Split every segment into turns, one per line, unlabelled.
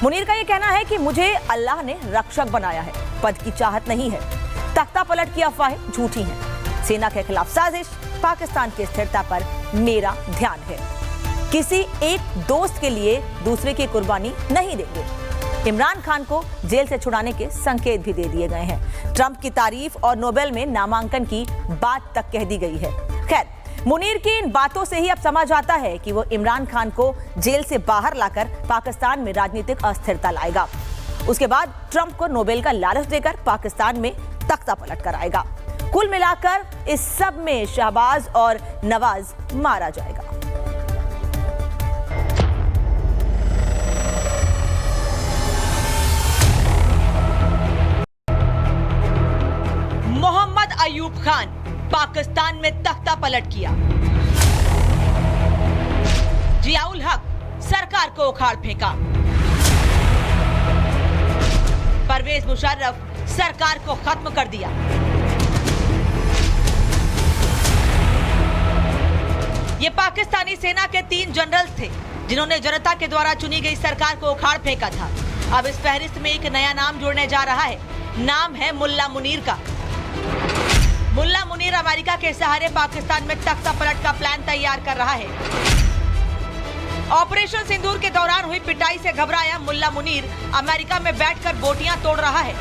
मुनीर का ये कहना है कि मुझे अल्लाह ने रक्षक बनाया है, पद की चाहत नहीं है। तख्ता पलट की अफवाहें झूठी हैं। सेना के खिलाफ साजिश, पाकिस्तान की स्थिरता पर मेरा ध्यान है। किसी एक दोस्त के लिए दूसरे की कुर्बानी नहीं देंगे। इमरान खान को जेल से छुड़ाने के संकेत भी दे दिए गए हैं। ट्रंप की तारीफ और नोबेल में नामांकन की बात तक कह दी गई है। खैर, मुनीर की इन बातों से ही अब समझ आता है कि वो इमरान खान को जेल से बाहर लाकर पाकिस्तान में राजनीतिक अस्थिरता लाएगा। उसके बाद ट्रंप को नोबेल का लालच देकर पाकिस्तान में तख्ता पलट कर आएगा। कुल मिलाकर इस सब में शहबाज और नवाज मारा जाएगा। मोहम्मद अयूब खान पाकिस्तान में तख्ता पलट किया। जियाउल हक सरकार को उखाड़ फेंका। परवेज मुशर्रफ सरकार को खत्म कर दिया। ये पाकिस्तानी सेना के 3 जनरल्स थे जिन्होंने जनता के द्वारा चुनी गई सरकार को उखाड़ फेंका था। अब इस फहरिस्त में एक नया नाम जुड़ने जा रहा है। नाम है मुल्ला मुनीर का। मुल्ला मुनीर अमेरिका के सहारे पाकिस्तान में तख्ता पलट का प्लान तैयार कर रहा है। ऑपरेशन सिंदूर के दौरान हुई पिटाई से घबराया मुल्ला मुनीर अमेरिका में बैठकर बोटियां तोड़ रहा है।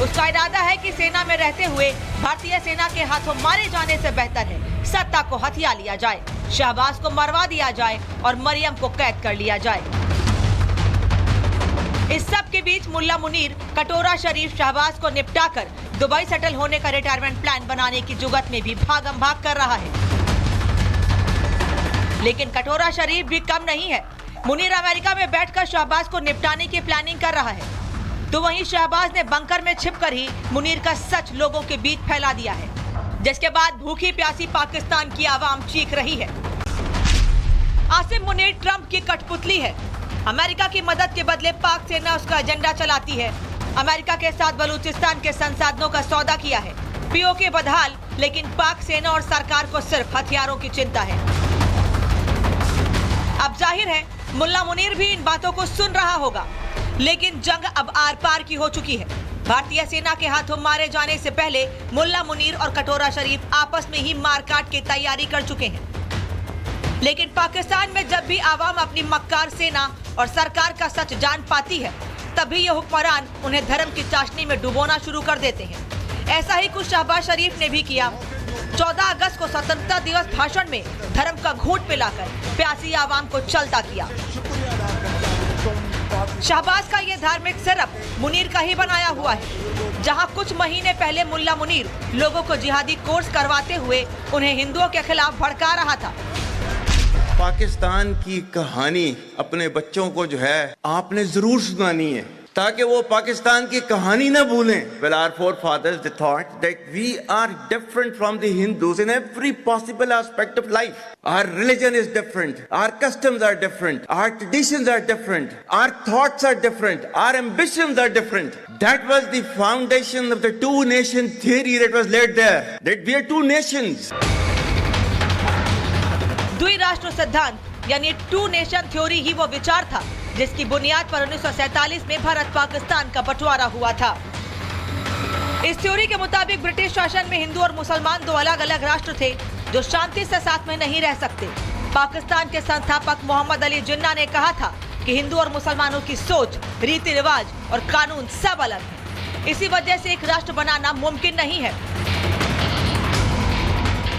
उसका इरादा है कि सेना में रहते हुए भारतीय सेना के हाथों मारे जाने से बेहतर है सत्ता को हथिया लिया जाए, शहबाज को मरवा दिया जाए और मरियम को कैद कर लिया जाए। इस सब के बीच मुल्ला मुनीर कटोरा शरीफ शहबाज को निपटाकर दुबई सेटल होने का रिटायरमेंट प्लान बनाने की जुगत में भी भागम भाग कर रहा है। लेकिन कटोरा शरीफ भी कम नहीं है। मुनीर अमेरिका में बैठकर शहबाज को निपटाने की प्लानिंग कर रहा है, तो वहीं शहबाज ने बंकर में छिपकर ही मुनीर का सच लोगों के बीच फैला दिया है, जिसके बाद भूखी प्यासी पाकिस्तान की आवाम चीख रही है। आसिम मुनीर ट्रंप की कठपुतली है। अमेरिका की मदद के बदले पाक सेना उसका एजेंडा चलाती है। अमेरिका के साथ बलूचिस्तान के संसाधनों का सौदा किया है। पीओके बदहाल, लेकिन पाक सेना और सरकार को सिर्फ हथियारों की चिंता है। अब जाहिर है मुल्ला मुनीर भी इन बातों को सुन रहा होगा, लेकिन जंग अब आर पार की हो चुकी है। भारतीय सेना के हाथों मारे जाने से पहले मुल्ला मुनीर और कटोरा शरीफ आपस में ही मारकाट की तैयारी कर चुके हैं। लेकिन पाकिस्तान में जब भी आवाम अपनी मक्कार सेना और सरकार का सच जान पाती है, तभी ये हुक्मरान उन्हें धर्म की चाशनी में डुबोना शुरू कर देते हैं। ऐसा ही कुछ शहबाज शरीफ ने भी किया। 14 अगस्त को स्वतंत्रता दिवस भाषण में धर्म का घूंट पिलाकर प्यासी आवाम को चलता किया। शहबाज का ये धार्मिक सेटअप मुनीर का ही बनाया हुआ है। जहां कुछ महीने पहले मुल्ला मुनीर लोगों को जिहादी कोर्स करवाते हुए उन्हें हिंदुओं के खिलाफ भड़का रहा था।
पाकिस्तान की कहानी अपने बच्चों को जो है आपने जरूर सुनानी है, ताकि वो पाकिस्तान की कहानी न भूलें। Well, our forefathers they thought that we are different from the Hindus in every possible aspect of life. Our religion is different, our customs are different, our traditions are different, our thoughts are different, our ambitions are different. That was the foundation of the two-nation theory that was laid there. That we are two nations.
द्विराष्ट्र सिद्धांत यानी to nation theory ही वो विचार था जिसकी बुनियाद पर 1947 में भारत पाकिस्तान का बंटवारा हुआ था। इस थ्योरी के मुताबिक ब्रिटिश शासन में हिंदू और मुसलमान 2 अलग अलग राष्ट्र थे जो शांति से साथ में नहीं रह सकते। पाकिस्तान के संस्थापक मोहम्मद अली जिन्ना ने कहा था कि हिंदू और मुसलमानों की सोच, रीति रिवाज और कानून सब अलग है। इसी वजह से एक राष्ट्र बनाना मुमकिन नहीं है।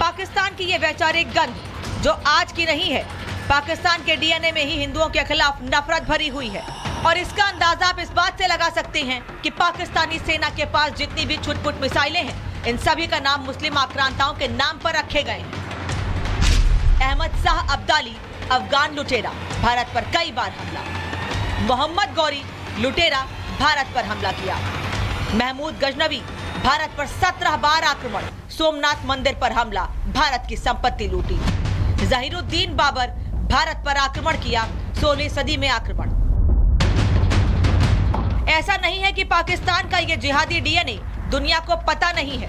पाकिस्तान की ये वैचारिक गंध जो आज की नहीं है, पाकिस्तान के डीएनए में ही हिंदुओं के खिलाफ नफरत भरी हुई है। और इसका अंदाजा आप इस बात से लगा सकते हैं कि पाकिस्तानी सेना के पास जितनी भी छुटपुट मिसाइलें हैं, इन सभी का नाम मुस्लिम आक्रांताओं के नाम पर रखे गए हैं। अहमद शाह अब्दाली अफगान लुटेरा, भारत पर कई बार हमला। मोहम्मद गौरी लुटेरा, भारत पर हमला किया। महमूद गजनवी, भारत पर 17 बार आक्रमण। सोमनाथ मंदिर पर हमला, भारत की संपत्ति लूटी। जहीरुद्दीन बाबर, भारत पर आक्रमण किया, 16वीं सदी में आक्रमण। ऐसा नहीं है कि पाकिस्तान का ये जिहादी डीएनए दुनिया को पता नहीं है।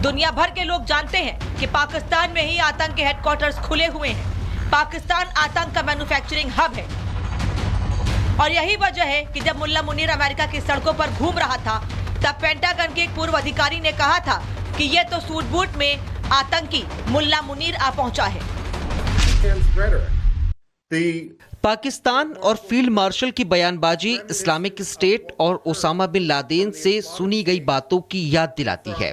दुनिया भर के लोग जानते हैं कि पाकिस्तान में ही आतंकी हेडक्वार्टर्स खुले हुए हैं। पाकिस्तान आतंक का मैन्युफैक्चरिंग हब है और यही वजह है कि जब मुल्ला मुनीर अमेरिका की सड़कों पर घूम रहा था तब पेंटागन के एक पूर्व अधिकारी ने कहा था कि यह तो सूट बूट में आतंकी मुल्ला मुनीर आ पहुंचा है।
पाकिस्तान और फील्ड मार्शल की बयानबाजी इस्लामिक स्टेट और ओसामा बिन लादेन से सुनी गई बातों की याद दिलाती है।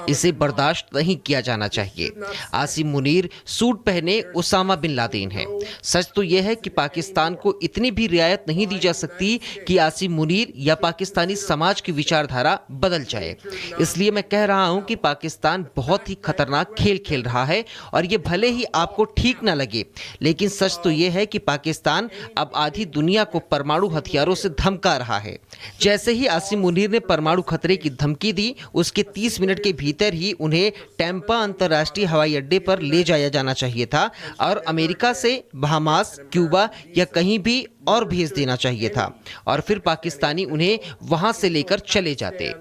इसे बर्दाश्त नहीं किया जाना चाहिए। आसिम मुनीर सूट पहने ओसामा बिन लादेन है। सच तो यह है कि पाकिस्तान को इतनी भी रियायत नहीं दी जा सकती कि आसिम मुनीर या पाकिस्तानी समाज की विचारधारा बदल जाए। इसलिए मैं कह रहा हूं कि पाकिस्तान बहुत ही खतरनाक खेल खेल रहा है और ये भले ही आपको ठीक ना लगे, लेकिन सच तो यह है कि पाकिस्तान अब आधी दुनिया को परमाणु हथियारों से धमका रहा है। जैसे ही आसिम मुनीर ने परमाणु खतरे की धमकी दी, उसके 30 मिनट के भीतर ही उन्हें टैंपा अंतर्राष्ट्रीय हवाई अड्डे पर ले जाया जाना चाहिए था और अमेरिका से बहामास, क्यूबा या कहीं भी और भेज देना चाहिए था और फिर पाकिस्तानी उन्हें वहां से लेकर चले जाते।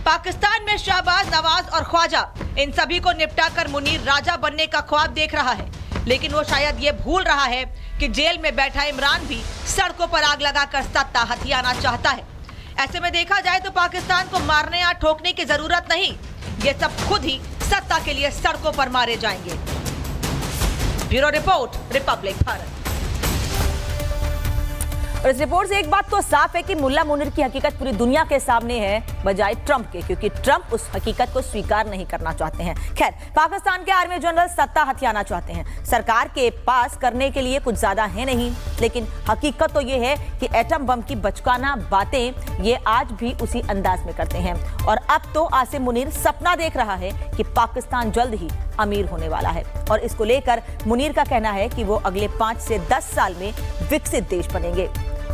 पाकिस्तान में शहबाज, नवाज और ख्वाजा, इन सभी को निपटा कर मुनीर राजा बनने का ख्वाब देख रहा है, लेकिन वो शायद ये भूल रहा है कि जेल में बैठा इमरान भी सड़कों पर आग लगाकर सत्ता हथियाना चाहता है। ऐसे में देखा जाए तो पाकिस्तान को मारने या ठोकने की जरूरत नहीं, ये सब खुद ही सत्ता के लिए सड़कों पर मारे जाएंगे। Bureau report, Republic Bharat. और इस रिपोर्ट से एक बात तो साफ है कि मुल्ला मुनीर की हकीकत पूरी दुनिया के सामने है बजाय ट्रंप के, क्योंकि ट्रंप उस हकीकत को स्वीकार नहीं करना चाहते हैं। खैर, पाकिस्तान के आर्मी जनरल सत्ता हथियाना चाहते हैं। सरकार के पास करने के लिए कुछ ज्यादा है नहीं, लेकिन हकीकत तो ये है कि एटम बम की बचकाना बातें ये आज भी उसी अंदाज में करते हैं। और अब तो आसिम मुनीर सपना देख रहा है कि पाकिस्तान जल्द ही अमीर होने वाला है और इसको लेकर मुनीर का कहना है कि वो अगले 5 से 10 साल में विकसित देश बनेंगे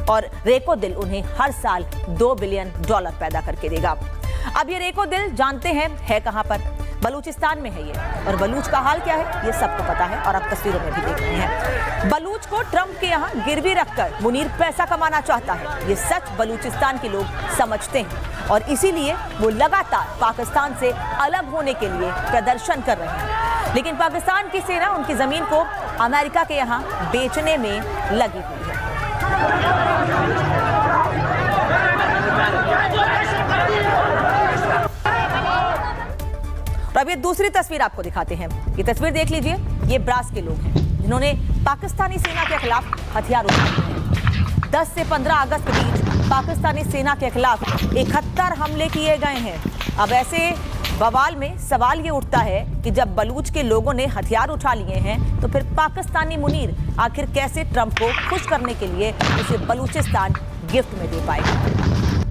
और रेको दिल उन्हें हर साल $2 बिलियन पैदा करके देगा। अब ये रेको दिल जानते हैं है कहां पर? बलूचिस्तान में है ये, और बलूच का हाल क्या है ये सबको पता है और आप तस्वीरों में भी देख रहे हैं। बलूच को ट्रंप के यहाँ गिरवी रखकर मुनीर पैसा कमाना चाहता है, ये सच बलूचिस्तान के लोग समझते हैं और इसीलिए वो लगातार पाकिस्तान से अलग होने के लिए प्रदर्शन कर रहे हैं। लेकिन पाकिस्तान की सेना उनकी जमीन को अमेरिका के यहाँ बेचने में लगी हुई है। अब ये दूसरी तस्वीर आपको दिखाते हैं। ये तस्वीर देख लीजिए, ये ब्रास के लोग हैं जिन्होंने पाकिस्तानी सेना के खिलाफ हथियार उठाए हैं। 10 से 15 अगस्त के बीच पाकिस्तानी सेना के खिलाफ 71 हमले किए गए हैं। अब ऐसे बवाल में सवाल ये उठता है कि जब बलूच के लोगों ने हथियार उठा लिए हैं तो फिर पाकिस्तानी मुनीर आखिर कैसे ट्रंप को खुश करने के लिए उसे बलूचिस्तान गिफ्ट में दे पाएगा।